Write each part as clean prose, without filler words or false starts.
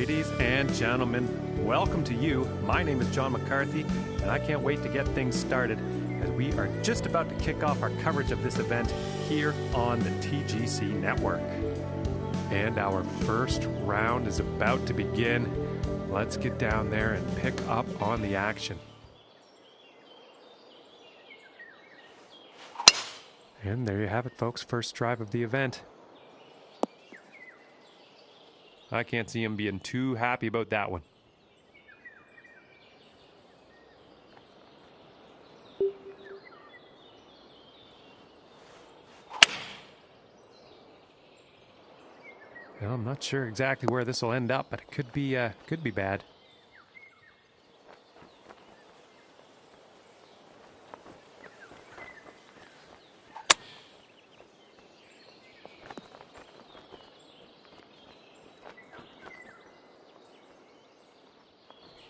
Ladies and gentlemen, welcome to you. My name is John McCarthy, and I can't wait to get things started as we are just about to kick off our coverage of this event here on the TGC network. And our first round is about to begin. Let's get down there and pick up on the action. And there you have it, folks. First drive of the event. I can't see him being too happy about that one. Well, I'm not sure exactly where this will end up, but it could be bad.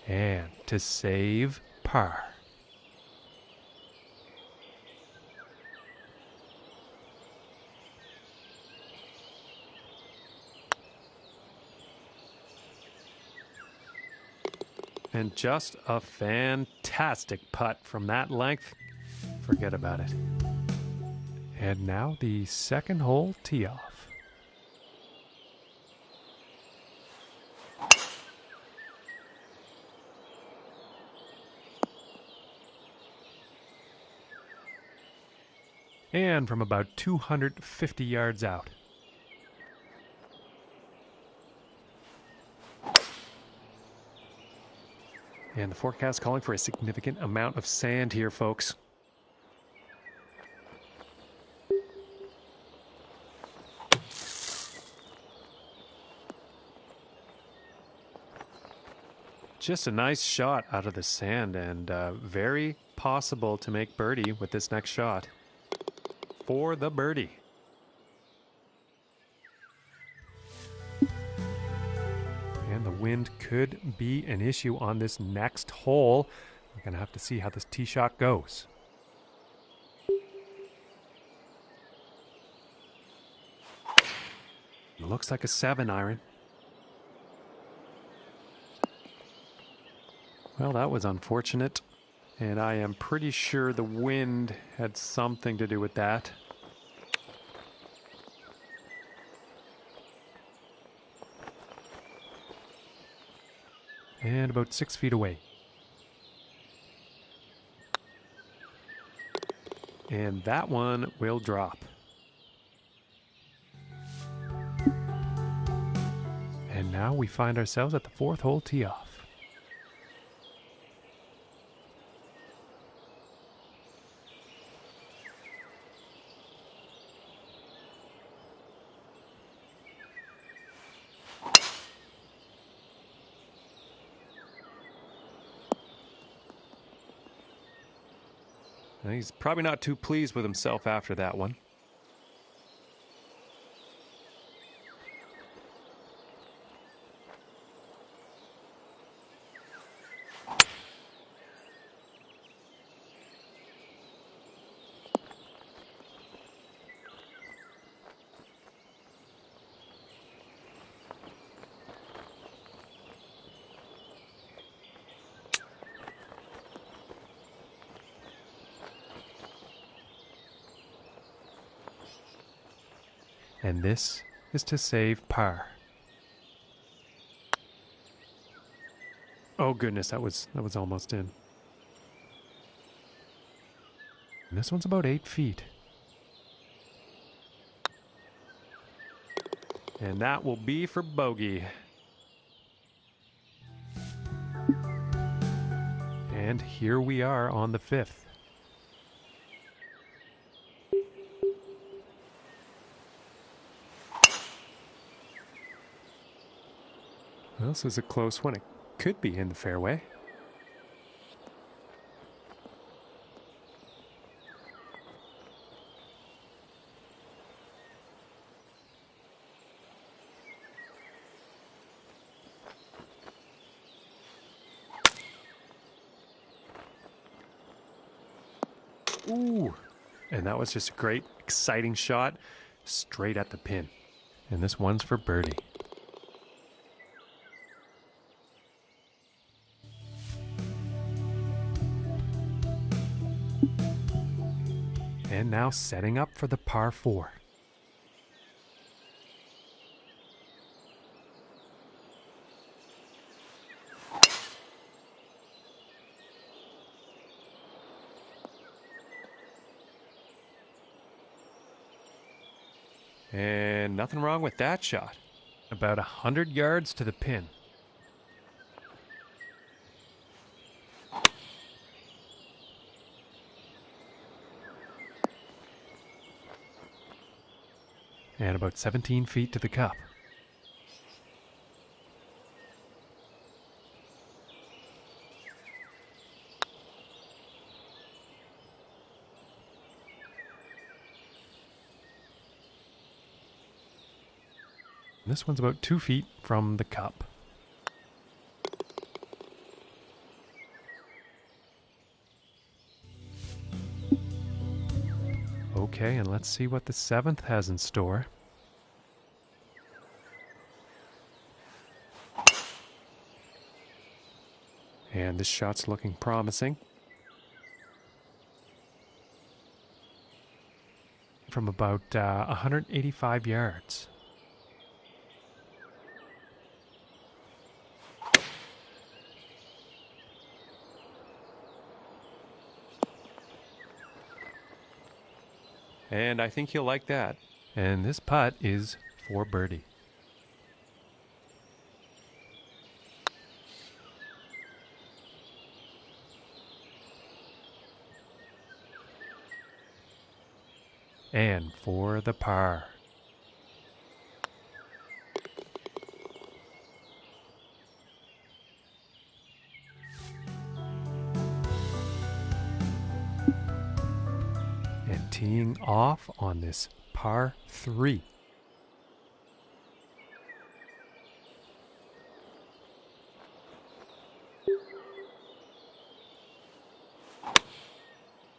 And to save par. And just a fantastic putt from that length. Forget about it. And now the second hole tee off. And from about 250 yards out. And the forecast calling for a significant amount of sand here, folks. Just a nice shot out of the sand, and very possible to make birdie with this next shot. For the birdie. And the wind could be an issue on this next hole. We're going to have to see how this tee shot goes. Looks like a 7-iron. Well, that was unfortunate. And I am pretty sure the wind had something to do with that. And about 6 feet away. And that one will drop. And now we find ourselves at the fourth hole tee off. He's probably not too pleased with himself after that one. And this is to save par. Oh goodness, that was almost in. And this one's about 8 feet. And that will be for bogey. And here we are on the fifth. Well, this is a close one. It could be in the fairway. Ooh, and that was just a great, exciting shot straight at the pin. And this one's for birdie. And now setting up for the par 4. And nothing wrong with that shot. About 100 yards to the pin. And about 17 feet to the cup. This one's about 2 feet from the cup. Okay, and let's see what the 7th has in store. And this shot's looking promising. From about 185 yards. And I think he'll like that. And this putt is for birdie. And for the par. And teeing off on this par 3.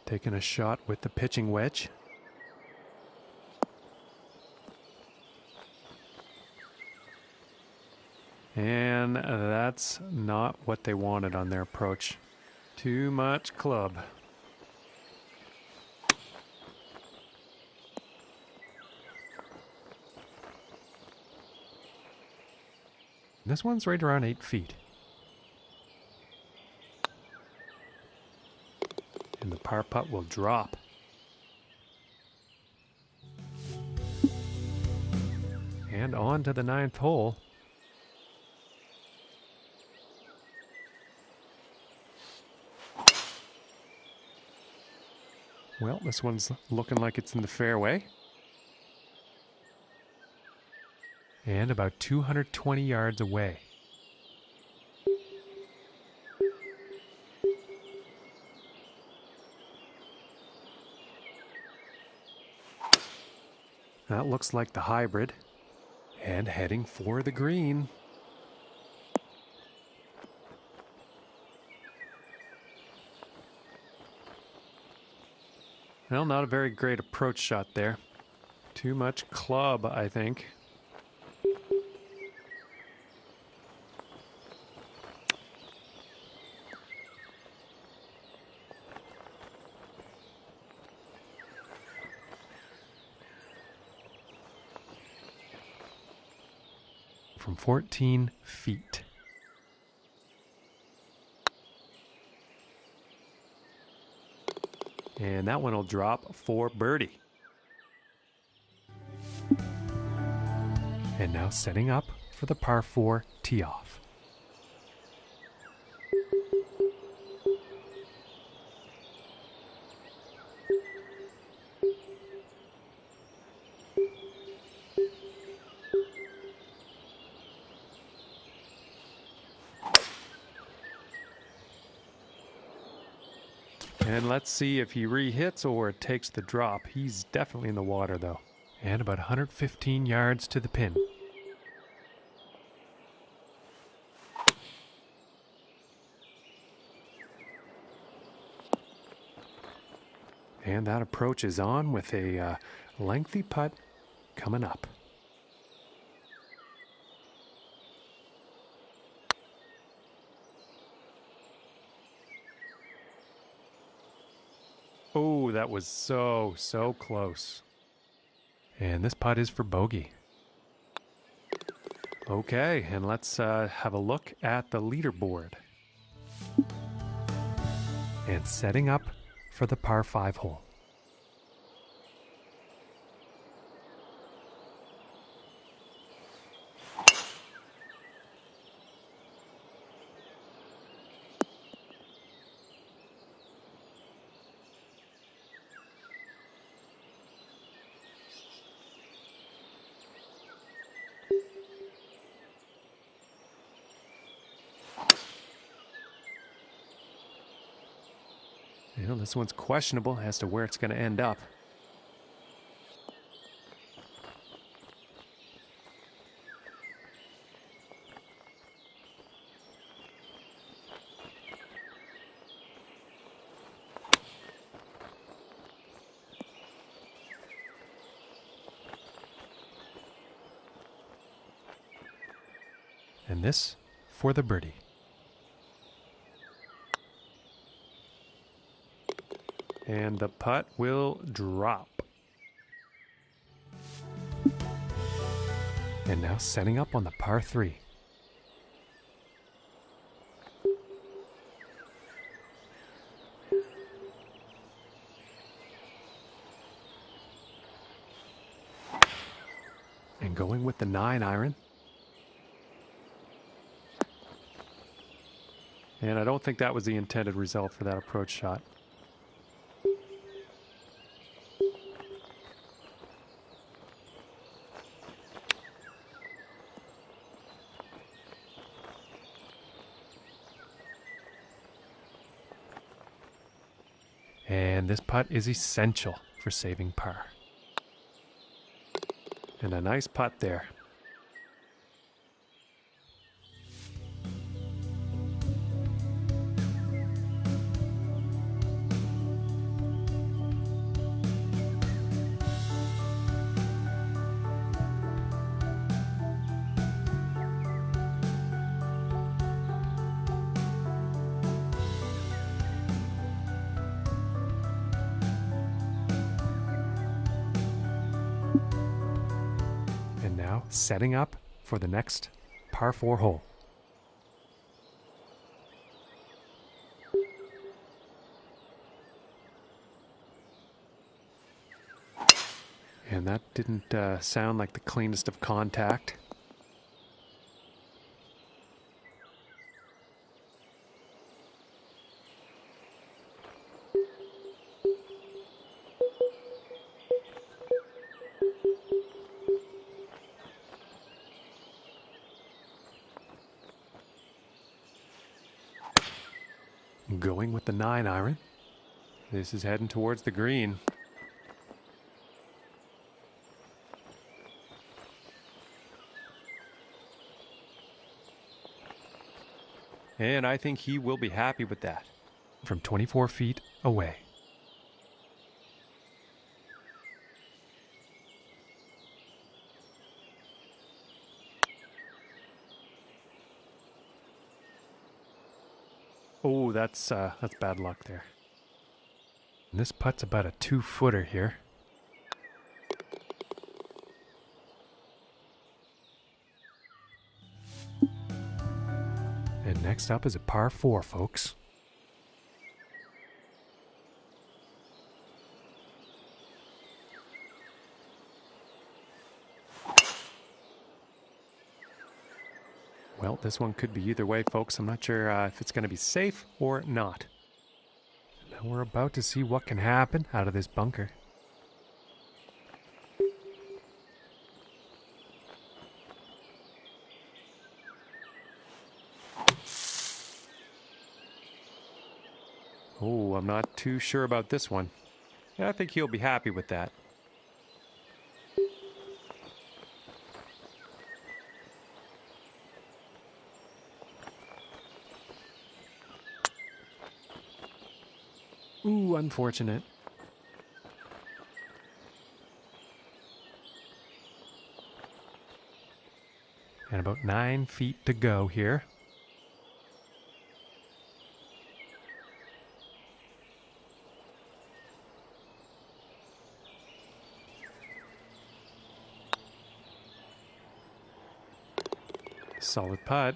Taking a shot with the pitching wedge. And that's not what they wanted on their approach. Too much club. This one's right around 8 feet. And the par putt will drop. And on to the 9th hole. Well, this one's looking like it's in the fairway. And about 220 yards away. That looks like the hybrid. And heading for the green. Well, not a very great approach shot there. Too much club, I think. From 14 feet. And that one will drop for birdie. And now setting up for the par 4 tee off. And let's see if he re-hits or takes the drop. He's definitely in the water though. And about 115 yards to the pin. And that approach is on with a lengthy putt coming up. Oh, that was so close. And this putt is for bogey. Okay, and let's have a look at the leaderboard. And setting up for the par 5 hole. You know, this one's questionable as to where it's going to end up. And this for the birdie. And the putt will drop. And now setting up on the par 3. And going with the 9 iron. And I don't think that was the intended result for that approach shot. And this putt is essential for saving par. And a nice putt there. And now setting up for the next par 4 hole. And that didn't sound like the cleanest of contact. Going with the 9 iron. This is heading towards the green. And I think he will be happy with that. From 24 feet away. Oh, that's bad luck there. And this putt's about a 2-footer here. And next up is a par 4, folks. Well, this one could be either way, folks. I'm not sure if it's going to be safe or not. Now we're about to see what can happen out of this bunker. Oh, I'm not too sure about this one. Yeah, I think he'll be happy with that. Ooh, unfortunate. And about 9 feet to go here. Solid putt.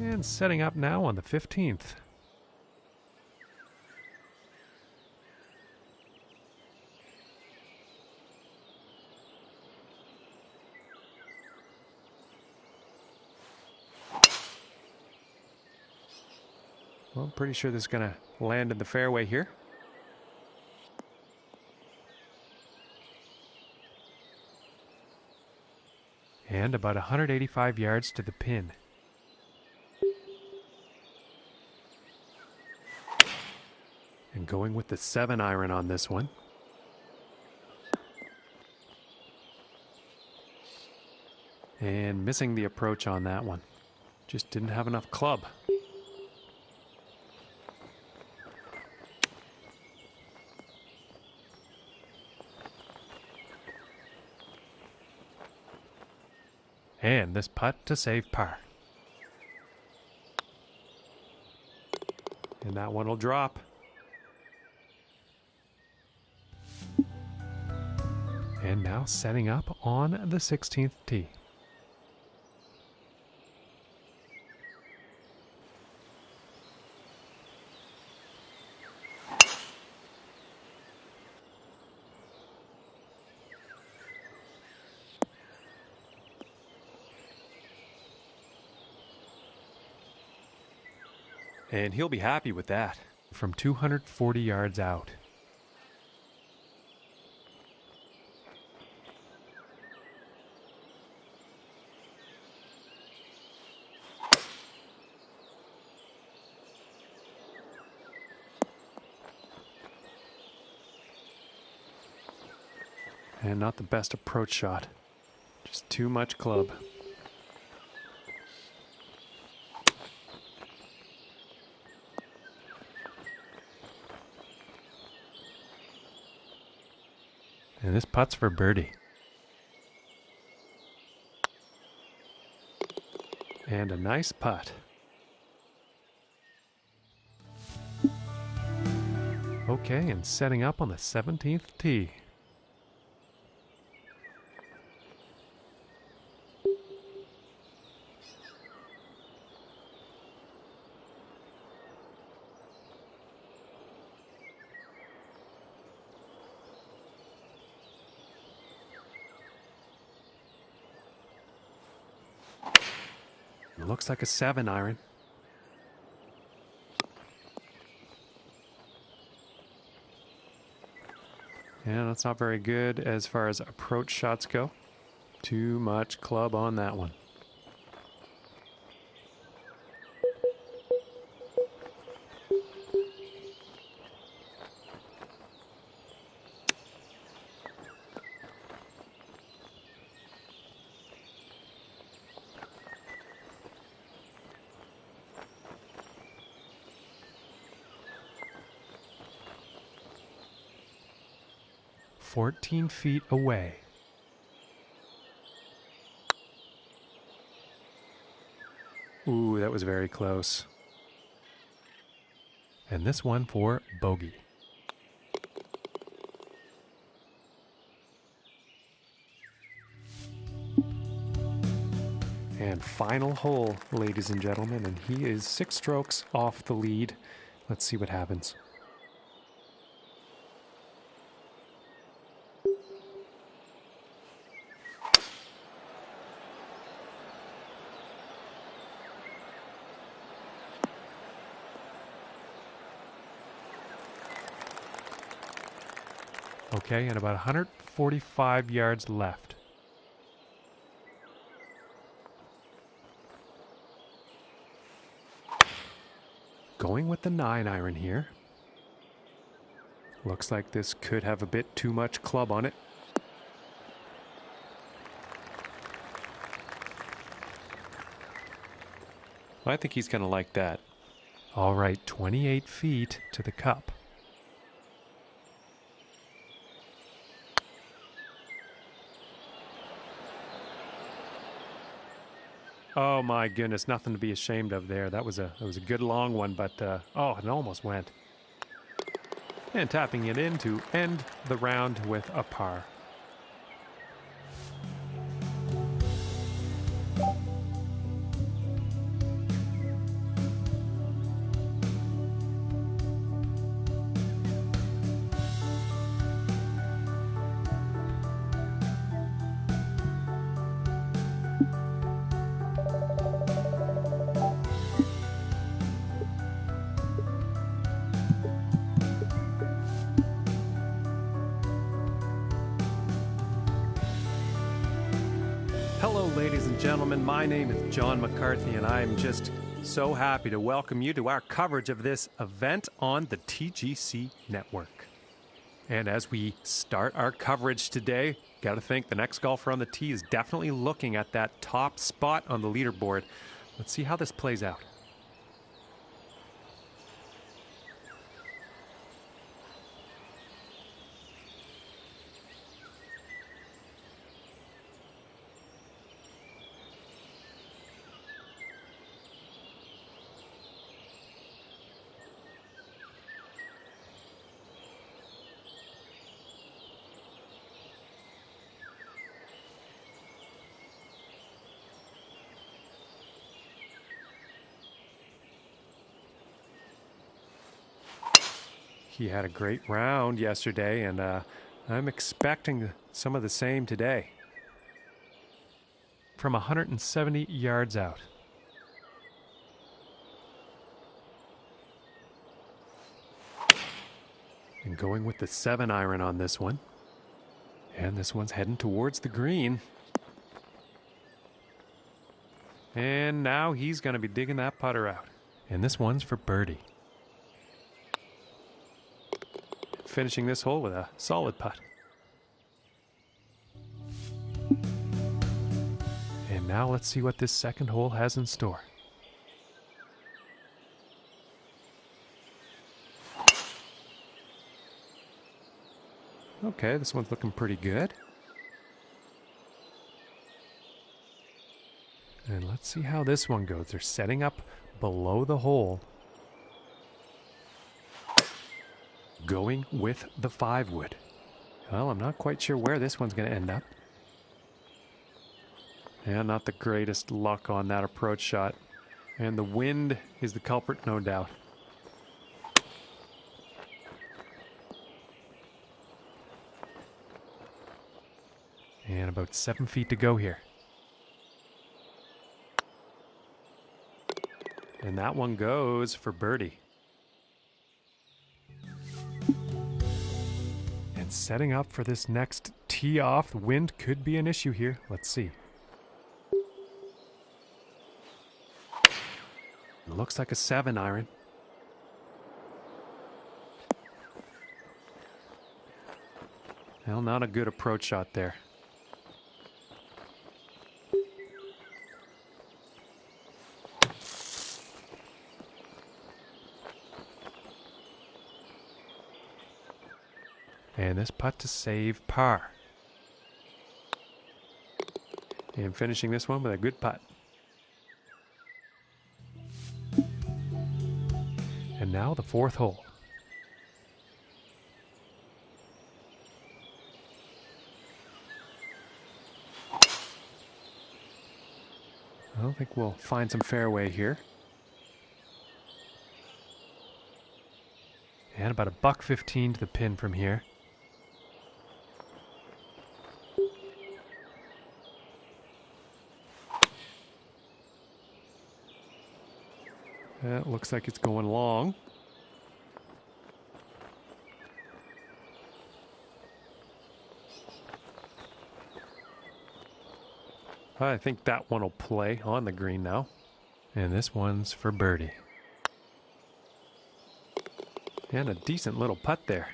And setting up now on the 15th. Well, I'm pretty sure this is going to land in the fairway here. And about 185 yards to the pin. And going with the 7-iron on this one. And missing the approach on that one. Just didn't have enough club. And this putt to save par. And that one will drop. And now setting up on the 16th tee. And he'll be happy with that. From 240 yards out. And not the best approach shot. Just too much club. And this putt's for birdie. And a nice putt. Okay, and setting up on the 17th tee. Looks like a 7-iron. Yeah, that's not very good as far as approach shots go. Too much club on that one. "14 feet away." Ooh, that was very close. And this one for bogey. And final hole, ladies and gentlemen, and he is 6 strokes off the lead. Let's see what happens. Okay, and about 145 yards left. Going with the 9-iron here. Looks like this could have a bit too much club on it. I think he's going to like that. All right, 28 feet to the cup. Oh my goodness, nothing to be ashamed of there. That was a good long one, but oh, it almost went. And tapping it in to end the round with a par. Hello, ladies and gentlemen. My name is John McCarthy, and I'm just so happy to welcome you to our coverage of this event on the TGC network. And as we start our coverage today, got to think the next golfer on the tee is definitely looking at that top spot on the leaderboard. Let's see how this plays out. He had a great round yesterday, and I'm expecting some of the same today. From 170 yards out. And going with the 7-iron on this one. And this one's heading towards the green. And now he's going to be digging that putter out. And this one's for birdie. Finishing this hole with a solid putt. And now let's see what this second hole has in store. Okay, this one's looking pretty good. And let's see how this one goes. They're setting up below the hole. Going with the 5-wood. Well, I'm not quite sure where this one's going to end up. Yeah, not the greatest luck on that approach shot. And the wind is the culprit, no doubt. And about 7 feet to go here. And that one goes for birdie. And setting up for this next tee off. The wind could be an issue here. Let's see. Looks like a 7-iron. Well, not a good approach shot there. And this putt to save par. And finishing this one with a good putt. And now the 4th hole. I don't think we'll find some fairway here. And about $1.15 to the pin from here. It looks like it's going long. I think that one will play on the green now. And this one's for birdie. And a decent little putt there.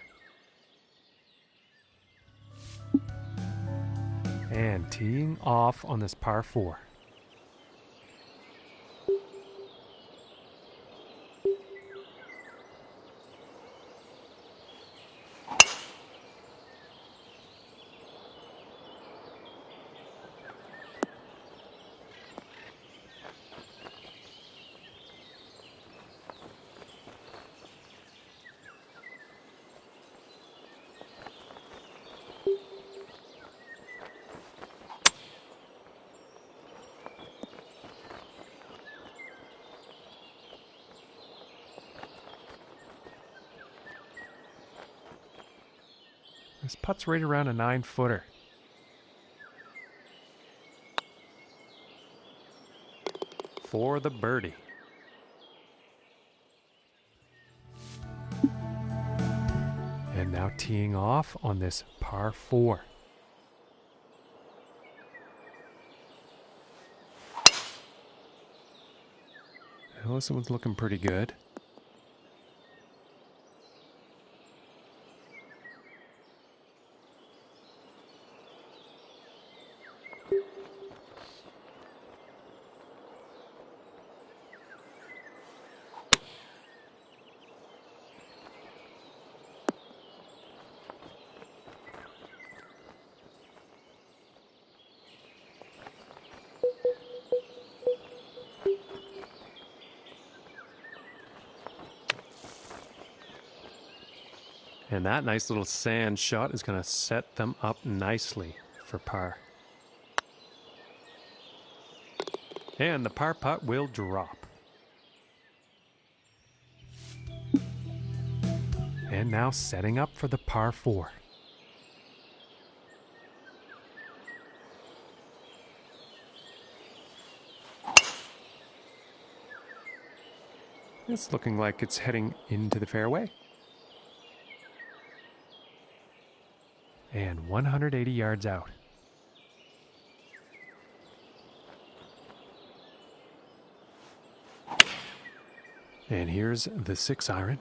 And teeing off on this par 4. This putt's right around a 9-footer. For the birdie. And now teeing off on this par 4. Well, this one's looking pretty good. And that nice little sand shot is going to set them up nicely for par. And the par putt will drop. And now setting up for the par 4. It's looking like it's heading into the fairway. And 180 yards out. And here's the 6-iron.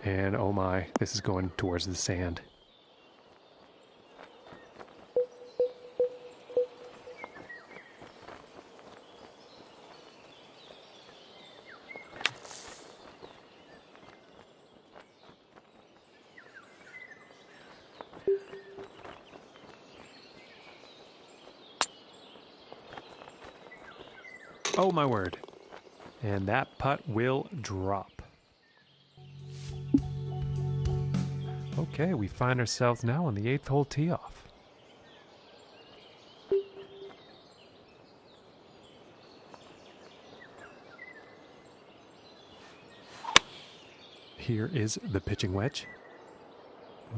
And oh my, this is going towards the sand. Oh my word. And that putt will drop. Okay, we find ourselves now on the 8th hole tee off. Here is the pitching wedge.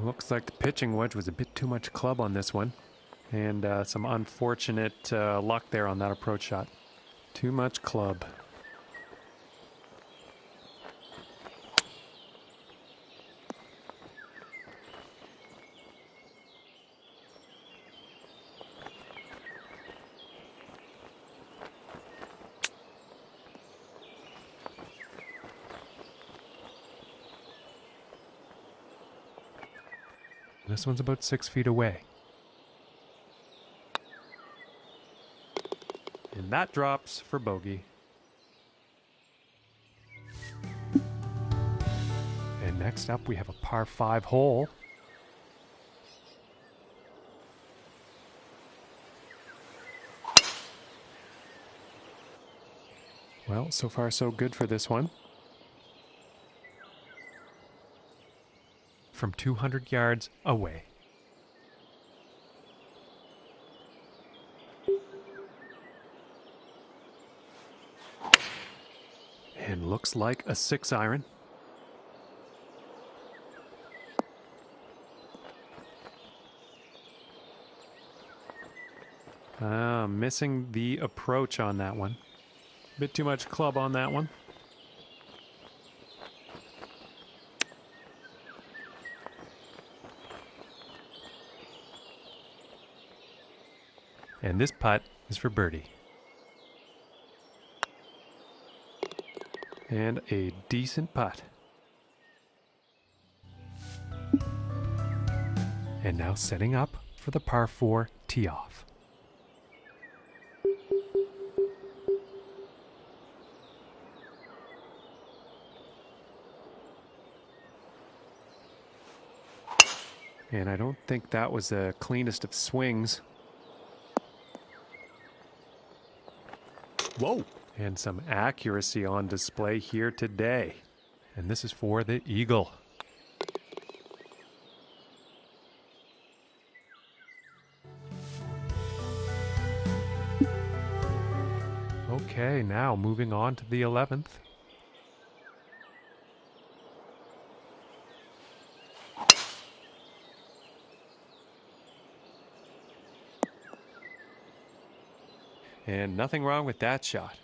Looks like the pitching wedge was a bit too much club on this one. And some unfortunate luck there on that approach shot. Too much club. This one's about 6 feet away. And that drops for bogey. And next up we have a par 5 hole. Well, so far so good for this one. From 200 yards away. And looks like a 6-iron. Missing the approach on that one. Bit too much club on that one. And this putt is for birdie. And a decent putt. And now setting up for the par 4 tee off. And I don't think that was the cleanest of swings. Whoa! And some accuracy on display here today. And this is for the eagle. Okay, now moving on to the 11th. And nothing wrong with that shot.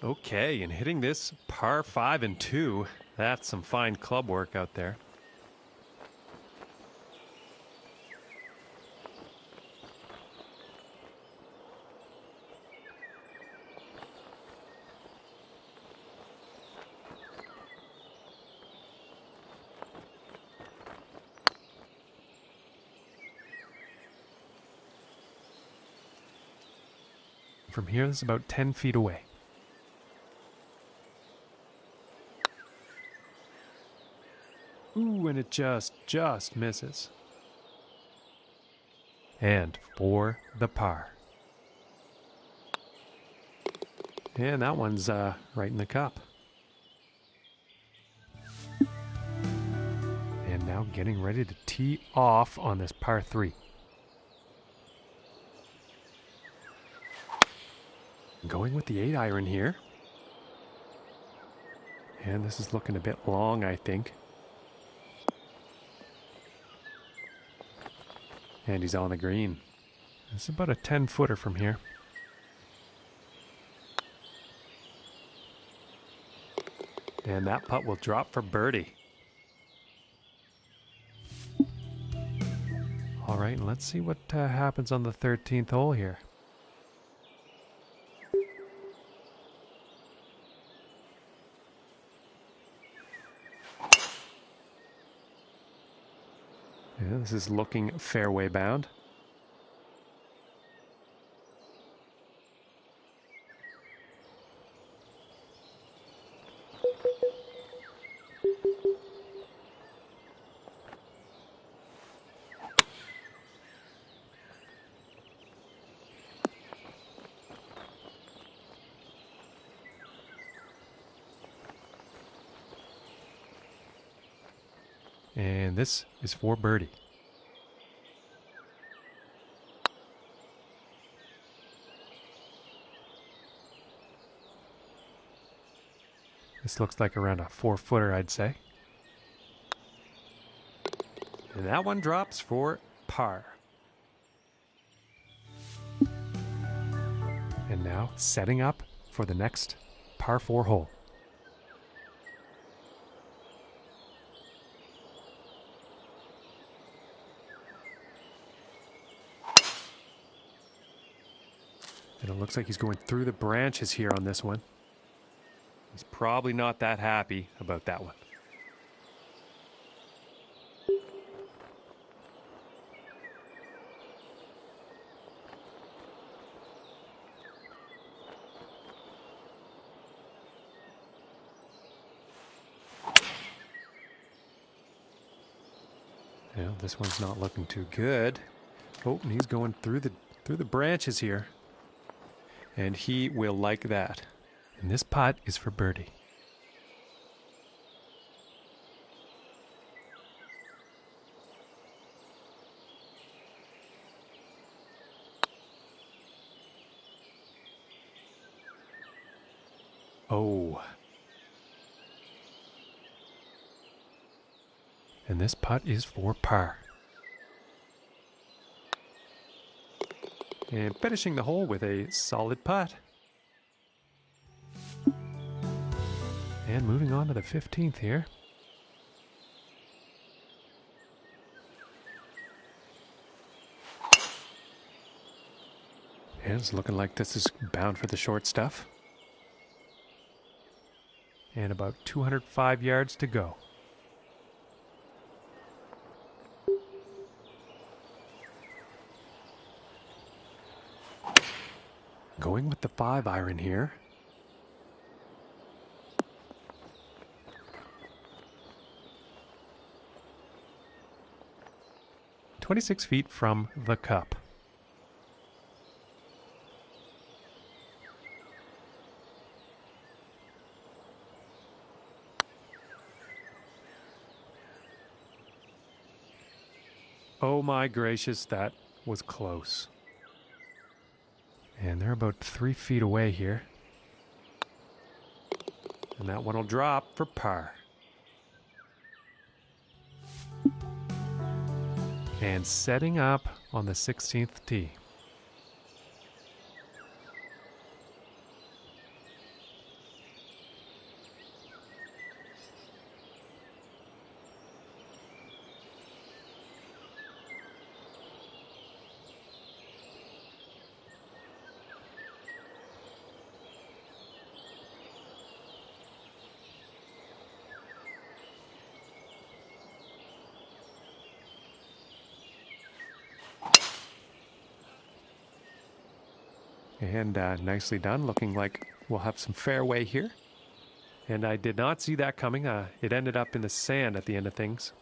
Okay, and hitting this par 5 and 2, that's some fine club work out there. From here, this is about 10 feet away. Ooh, and it just misses. And for the par. And that one's right in the cup. And now getting ready to tee off on this par 3. Going with the 8-iron here. And this is looking a bit long, I think. And he's on the green. It's about a 10-footer from here. And that putt will drop for birdie. All right, and let's see what happens on the 13th hole here. Yeah, this is looking fairway bound. And this is for birdie. This looks like around a 4-footer, I'd say. And that one drops for par. And now setting up for the next par 4 hole. And it looks like he's going through the branches here on this one. He's probably not that happy about that one. Well, this one's not looking too good. Oh, and he's going through the branches here. And he will like that. And this putt is for birdie. Oh. And this putt is for par. And finishing the hole with a solid putt. And moving on to the 15th here. And it's looking like this is bound for the short stuff. And about 205 yards to go. Going with the 5-iron here. "26 feet from the cup. Oh my gracious, that was close. And they're about 3 feet away here. And that one will drop for par. And setting up on the 16th tee. And nicely done, looking like we'll have some fairway here. And I did not see that coming. It ended up in the sand at the end of things.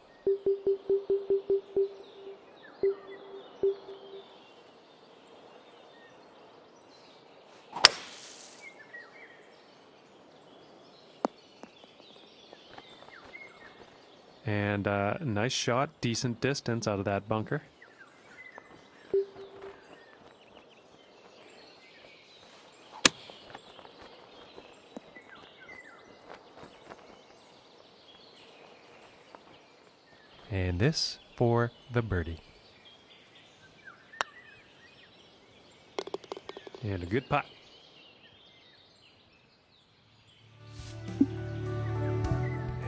And nice shot, decent distance out of that bunker. And this for the birdie. And a good putt.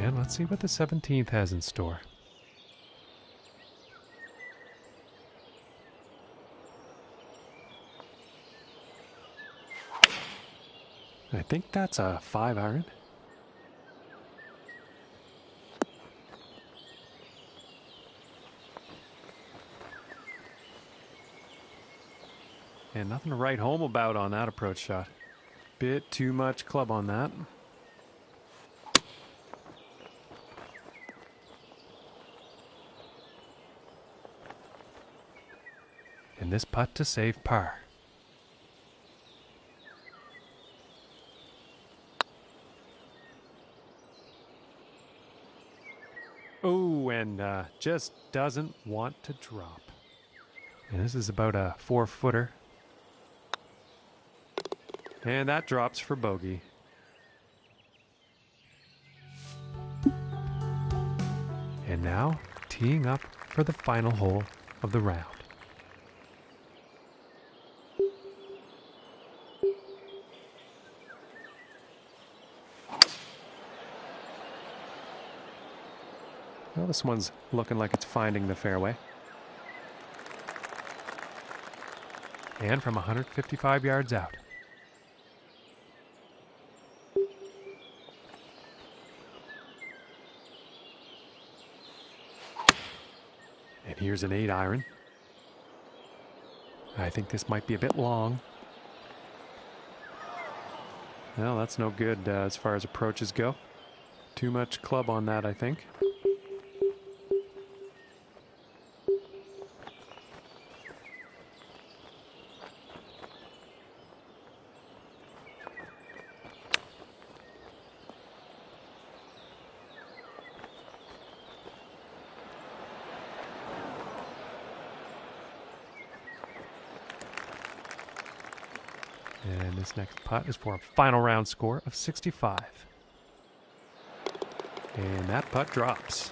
And let's see what the 17th has in store. I think that's a 5-iron. And nothing to write home about on that approach shot. Bit too much club on that. And this putt to save par. Oh, and just doesn't want to drop. And this is about a 4-footer. And that drops for bogey. And now, teeing up for the final hole of the round. Well, this one's looking like it's finding the fairway. And from 155 yards out. And here's an 8-iron. I think this might be a bit long. Well, that's no good as far as approaches go. Too much club on that, I think. And this next putt is for a final round score of 65. And that putt drops.